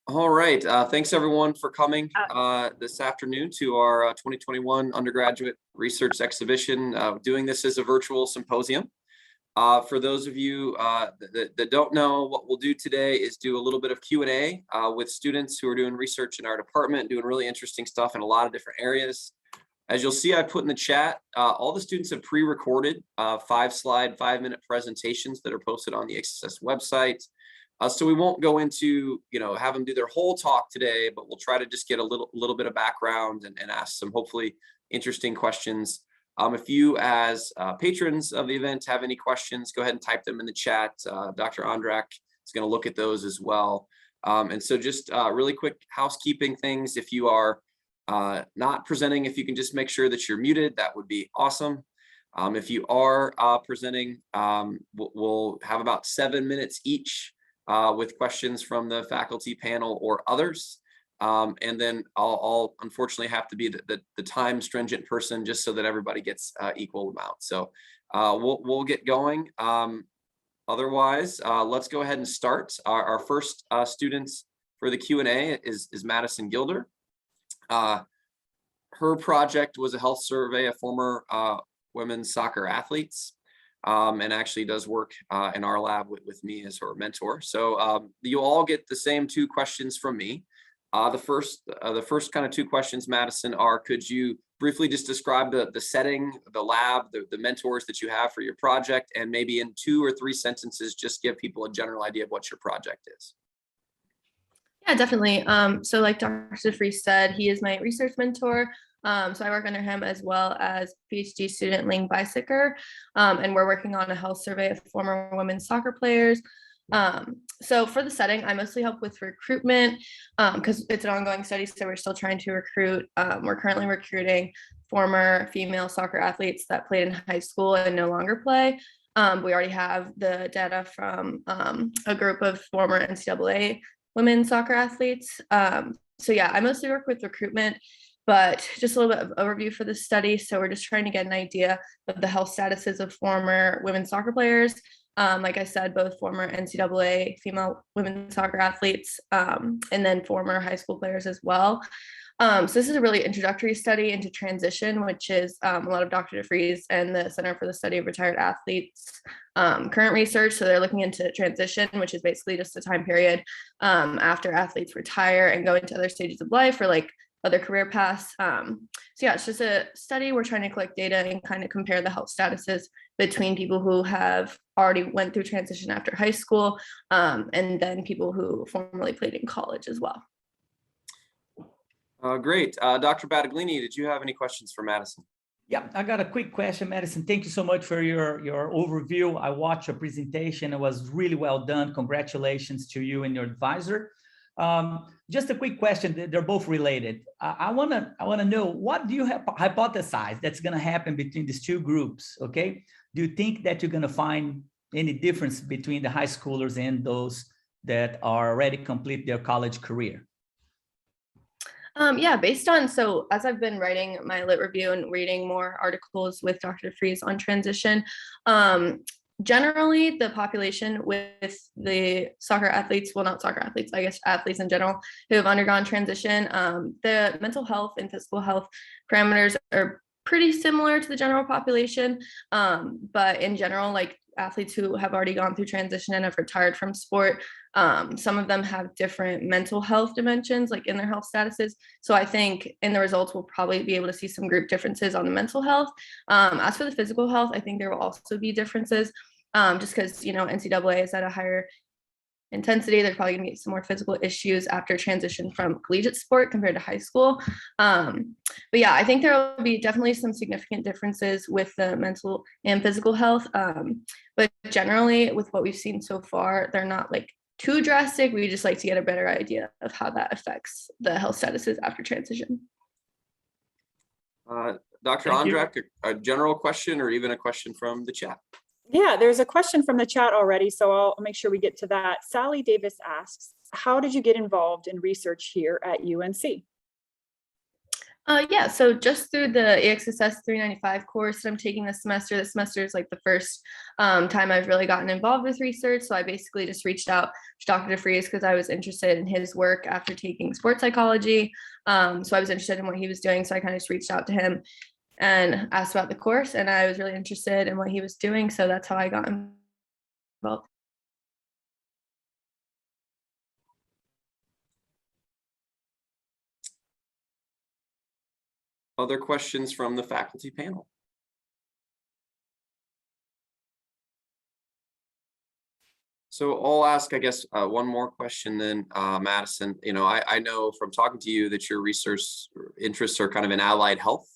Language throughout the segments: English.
All right. Thanks everyone for coming this afternoon to our 2021 undergraduate research exhibition. Doing this as a virtual symposium. For those of you that don't know, what we'll do today is do a little bit of Q&A with students who are doing research in our department, doing really interesting stuff in a lot of different areas. As you'll see, I put in the chat, all the students have pre-recorded 5-slide, 5-minute presentations that are posted on the EXSS website. So we won't go into, have them do their whole talk today, but we'll try to just get a little bit of background and ask some hopefully interesting questions. If you as patrons of the event have any questions, go ahead and type them in the chat. Dr. Andrak is going to look at those as well. And so just really quick housekeeping things. If you are not presenting, if you can just make sure that you're muted, that would be awesome. If you are presenting, we'll have about 7 minutes each with questions from the faculty panel or others. And then I'll unfortunately have to be the time stringent person just so that everybody gets equal amount. So we'll get going. Otherwise, let's go ahead and start. Our first students for the Q&A is Madison Gilder. Her project was a health survey of former women's soccer athletes. And actually does work in our lab with me as her mentor. So you'll all get the same 2 questions from me. The first kind of 2 questions, Madison, are: could you briefly just describe the setting, the lab, the mentors that you have for your project, and maybe in 2 or 3 sentences, just give people a general idea of what your project is? Yeah, definitely. So like Dr. Freese said, he is my research mentor. So I work under him, as well as PhD student Ling Bicyker, and we're working on a health survey of former women's soccer players. So for the setting, I mostly help with recruitment because it's an ongoing study, so we're still trying to recruit. We're currently recruiting former female soccer athletes that played in high school and no longer play. We already have the data from a group of former NCAA women's soccer athletes. So yeah, I mostly work with recruitment, but just a little bit of overview for this study. So we're just trying to get an idea of the health statuses of former women's soccer players. Like I said, both former NCAA female women's soccer athletes, and then former high school players as well. So this is a really introductory study into transition, which is a lot of Dr. DeFries and the Center for the Study of Retired Athletes current research. So they're looking into transition, which is basically just a time period after athletes retire and go into other stages of life, or like other career paths. So yeah, it's just a study. We're trying to collect data and kind of compare the health statuses between people who have already went through transition after high school, and then people who formerly played in college as well. Great. Dr. Battaglini, did you have any questions for Madison? Yeah, I got a quick question, Madison. Thank you so much for your overview. I watched your presentation. It was really well done. Congratulations to you and your advisor. Just a quick question. They're both related. I wanna know, what do you hypothesize that's gonna happen between these 2 groups? Okay, do you think that you're gonna find any difference between the high schoolers and those that are already complete their college career? Yeah, so as I've been writing my lit review and reading more articles with Dr. Freese on transition, generally the population with the soccer athletes, well, not soccer athletes, I guess athletes in general, who have undergone transition, the mental health and physical health parameters are pretty similar to the general population. But in general, like athletes who have already gone through transition and have retired from sport, some of them have different mental health dimensions, like in their health statuses. So I think in the results, we'll probably be able to see some group differences on the mental health. As for the physical health, I think there will also be differences, just because, NCAA is at a higher intensity. There's probably gonna be some more physical issues after transition from collegiate sport compared to high school. But yeah, I think there will be definitely some significant differences with the mental and physical health. But generally, with what we've seen so far, they're not like too drastic. We just like to get a better idea of how that affects the health statuses after transition. Dr. Andrak, a general question or even a question from the chat? Yeah, there's a question from the chat already, so I'll make sure we get to that. Sally Davis asks, how did you get involved in research here at UNC? Yeah, so just through the EXSS 395 course that I'm taking this semester is like the first time I've really gotten involved with research. So I basically just reached out to Dr. DeFries because I was interested in his work after taking sports psychology. So I was interested in what he was doing. So I kind of just reached out to him and asked about the course, and I was really interested in what he was doing. So that's how I got involved. Other questions from the faculty panel? So I'll ask, I guess, one more question then, Madison. You know, I know from talking to you that your research interests are kind of in allied health.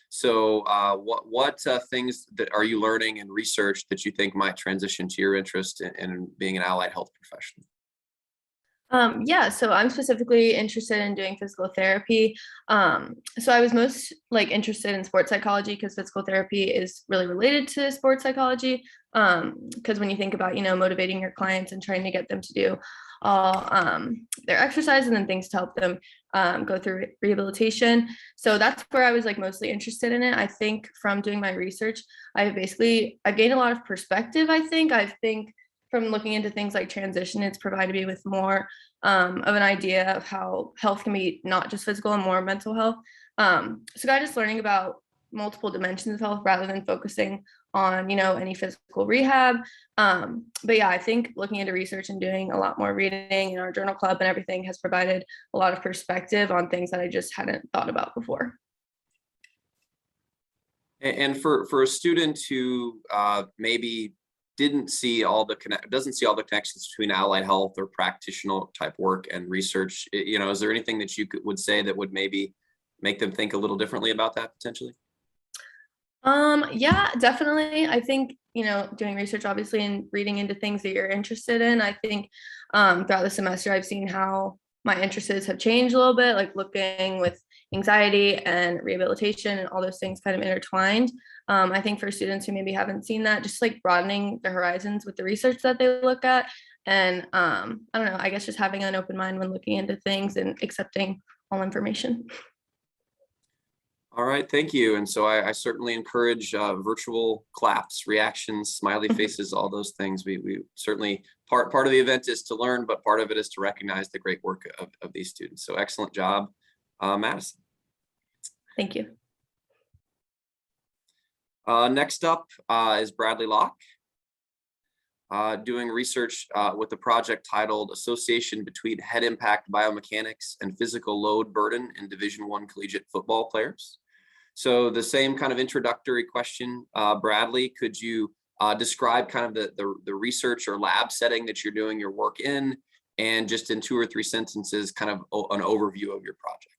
So what things that are you learning in research that you think might transition to your interest in being an allied health professional? Yeah, so I'm specifically interested in doing physical therapy. So I was most like interested in sports psychology because physical therapy is really related to sports psychology. Because when you think about, motivating your clients and trying to get them to do all their exercise and then things to help them go through rehabilitation. So that's where I was like mostly interested in it. I think from doing my research, I've gained a lot of perspective. I think from looking into things like transition, it's provided me with more of an idea of how health can be not just physical and more mental health. So just learning about multiple dimensions of health rather than focusing on, any physical rehab. But yeah, I think looking into research and doing a lot more reading in our journal club and everything has provided a lot of perspective on things that I just hadn't thought about before. And for a student who maybe doesn't see all the connections between allied health or practitioner type work and research, is there anything that you would say that would maybe make them think a little differently about that potentially? Yeah, definitely. I think, doing research obviously and reading into things that you're interested in, I think throughout the semester I've seen how my interests have changed a little bit, like looking with anxiety and rehabilitation and all those things kind of intertwined. I think for students who maybe haven't seen that, just like broadening their horizons with the research that they look at. And I don't know, I guess just having an open mind when looking into things and accepting all information. All right, thank you. And so I certainly encourage virtual claps, reactions, smiley faces, all those things. We certainly, part of the event is to learn, but part of it is to recognize the great work of these students. So excellent job, Madison. Thank you. Next up is Bradley Locke, doing research with a project titled Association Between Head Impact Biomechanics and Physical Load Burden in Division I Collegiate Football Players. So the same kind of introductory question, Bradley, could you describe kind of the research or lab setting that you're doing your work in, and just in 2 or 3 sentences, kind of an overview of your project?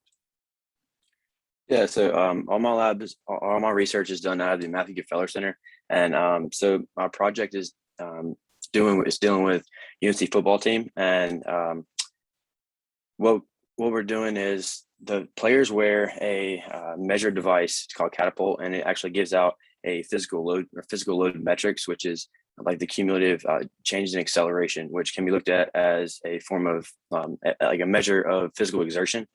Yeah, so all my research is done out of the Matthew Gefeller Center, and so our project is dealing with UNC football team, and what we're doing is the players wear a measure device. It's called Catapult, and it actually gives out a physical load metrics, which is like the cumulative changes in acceleration, which can be looked at as a form of like a measure of physical exertion.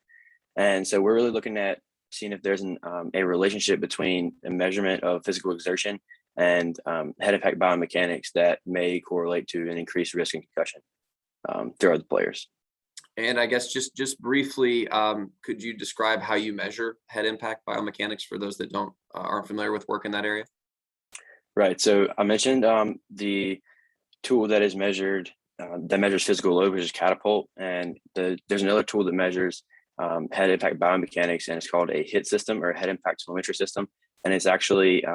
And so we're really looking at seeing if there's a relationship between a measurement of physical exertion and head impact biomechanics that may correlate to an increased risk of concussion throughout the players. And I guess just briefly, could you describe how you measure head impact biomechanics for those that aren't familiar with work in that area? Right. So I mentioned the tool that is measured that measures physical load, which is Catapult, and there's another tool that measures head impact biomechanics, and it's called a HIT system, or a head impact telemetry system, and it's actually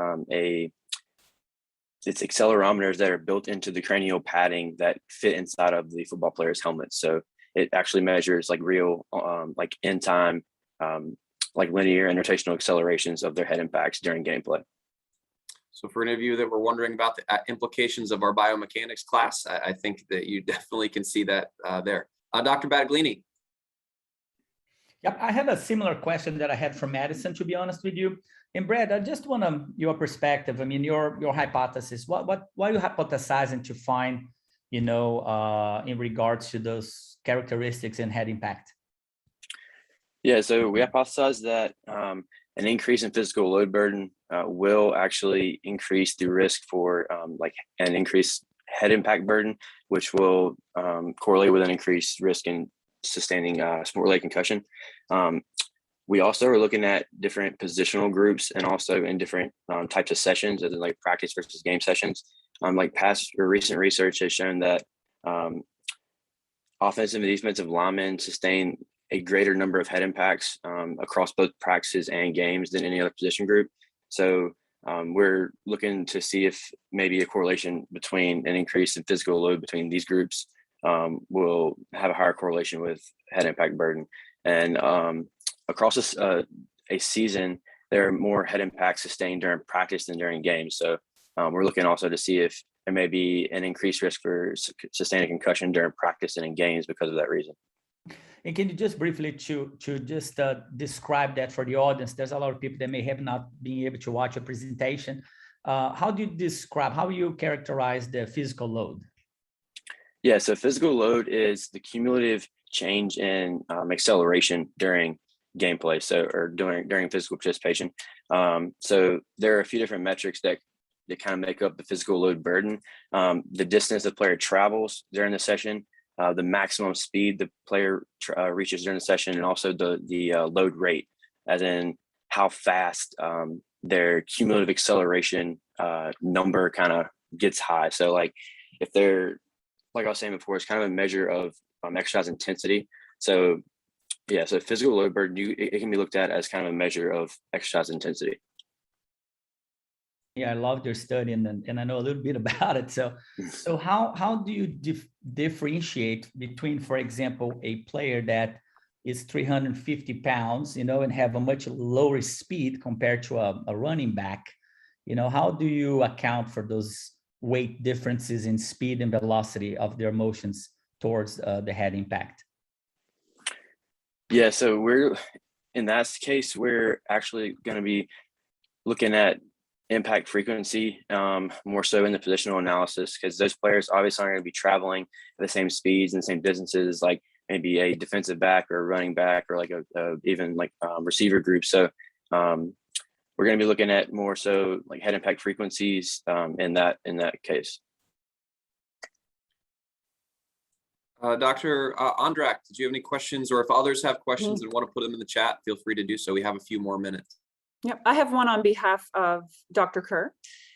it's accelerometers that are built into the cranial padding that fit inside of the football players' helmets. So it actually measures like real, like in time, like linear and rotational accelerations of their head impacts during gameplay. So for any of you that were wondering about the implications of our biomechanics class, I think that you definitely can see that there. Dr. Battaglini. Yep, I have a similar question that I had from Madison, to be honest with you. And Brad, I just want your perspective. I mean, your hypothesis. What are you hypothesizing to find, in regards to those characteristics in head impact? Yeah, so we hypothesized that an increase in physical load burden will actually increase the risk for like an increased head impact burden, which will correlate with an increased risk in sustaining sport-related concussion. We also are looking at different positional groups and also in different types of sessions, as in like practice versus game sessions. Like past or recent research has shown that offensive and defensive linemen sustain a greater number of head impacts across both practices and games than any other position group. So we're looking to see if maybe a correlation between an increase in physical load between these groups will have a higher correlation with head impact burden. And across a season, there are more head impacts sustained during practice than during games. So we're looking also to see if there may be an increased risk for sustaining concussion during practice and in games because of that reason. And can you just briefly to just describe that for the audience? There's a lot of people that may have not been able to watch a presentation. How do you describe, how you characterize the physical load? Yeah, so physical load is the cumulative change in acceleration during gameplay, or during physical participation. So there are a few different metrics that kind of make up the physical load burden. The distance the player travels during the session, the maximum speed the player reaches during the session, and also the load rate, as in how fast their cumulative acceleration number kind of gets high. So like if they're, like I was saying before, it's kind of a measure of exercise intensity. So yeah, so physical load burden, it can be looked at as kind of a measure of exercise intensity. Yeah, I loved your study, and I know a little bit about it. So how do you differentiate between, for example, a player that is 350 pounds, and have a much lower speed compared to a running back? How do you account for those weight differences in speed and velocity of their motions towards the head impact? Yeah, so in that case, we're actually going to be looking at impact frequency more so in the positional analysis, because those players obviously aren't going to be traveling at the same speeds and same distances like maybe a defensive back or a running back or like even like receiver group. So we're going to be looking at more so like head impact frequencies in that case. Dr. Ondrak, did you have any questions, or if others have questions and want to put them in the chat, feel free to do so. We have a few more minutes. Yep, I have one on behalf of Dr. Kerr.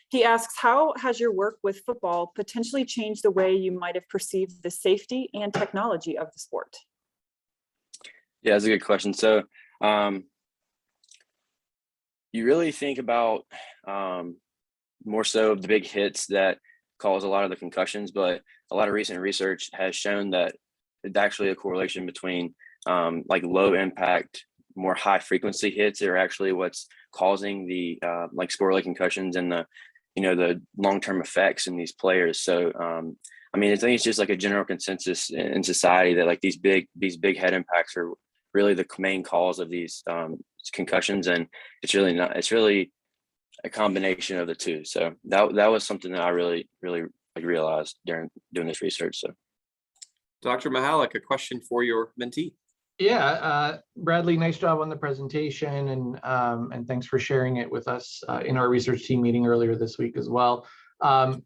He asks, how has your work with football potentially changed the way you might have perceived the safety and technology of the sport? Yeah, that's a good question. So you really think about more so the big hits that cause a lot of the concussions, but a lot of recent research has shown that it's actually a correlation between like low impact, more high frequency hits are actually what's causing the like sport-related concussions and the long-term effects in these players. So I mean, I think it's just like a general consensus in society that like these big head impacts are really the main cause of these concussions, and it's really not. It's really a combination of the two. So that was something that I really like realized during doing this research. So, Dr. Mihalik, a question for your mentee. Yeah, Bradley, nice job on the presentation, and thanks for sharing it with us in our research team meeting earlier this week as well.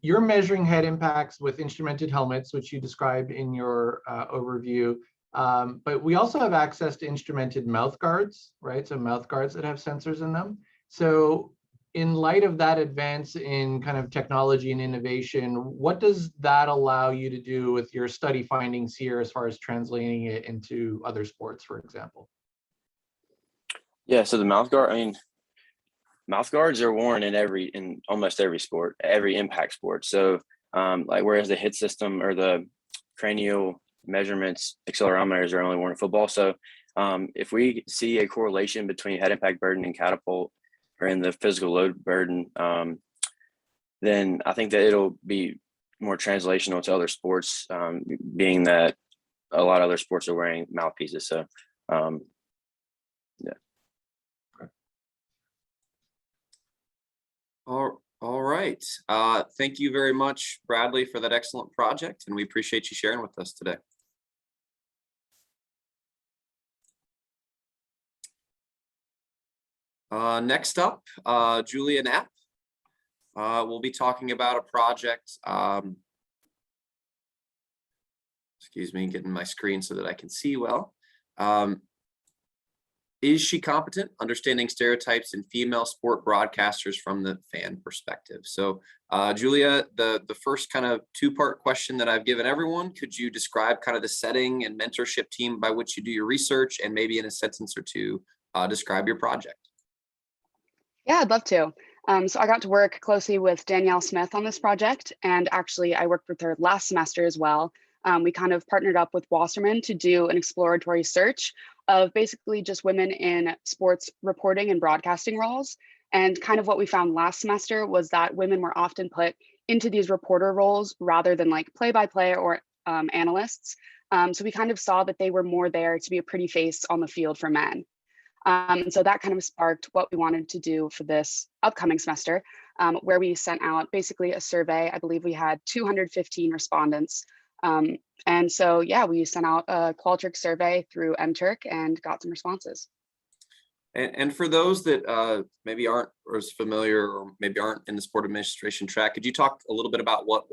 You're measuring head impacts with instrumented helmets, which you described in your overview, but we also have access to instrumented mouth guards, right? So mouth guards that have sensors in them. So in light of that advance in kind of technology and innovation, what does that allow you to do with your study findings here as far as translating it into other sports, for example? yeah, so the mouth guard, I mean, mouth guards are worn in almost every sport, every impact sport. So like whereas the hit system or the cranial measurements, accelerometers are only worn in football. So if we see a correlation between head impact burden and catapult, or in the physical load burden, then I think that it'll be more translational to other sports, being that a lot of other sports are wearing mouthpieces. So, yeah. All right. Thank you very much, Bradley, for that excellent project, and we appreciate you sharing with us today. Next up, Julia Knapp. We'll be talking about a project. Excuse me, getting my screen so that I can see well. Is she competent? Understanding stereotypes in female sport broadcasters from the fan perspective. So Julia, the first kind of two-part question that I've given everyone, could you describe kind of the setting and mentorship team by which you do your research, and maybe in a sentence or two, describe your project? Yeah, I'd love to. So I got to work closely with Danielle Smith on this project, and actually I worked with her last semester as well. We kind of partnered up with Wasserman to do an exploratory search of basically just women in sports reporting and broadcasting roles. And kind of what we found last semester was that women were often put into these reporter roles rather than like play-by-play or analysts. So we kind of saw that they were more there to be a pretty face on the field for men. And so that kind of sparked what we wanted to do for this upcoming semester, where we sent out basically a survey. I believe we had 215 respondents. And so, yeah, we sent out a Qualtrics survey through mTurk and got some responses. And for those that maybe aren't as familiar or maybe aren't in the sport administration track, could you talk a little bit about what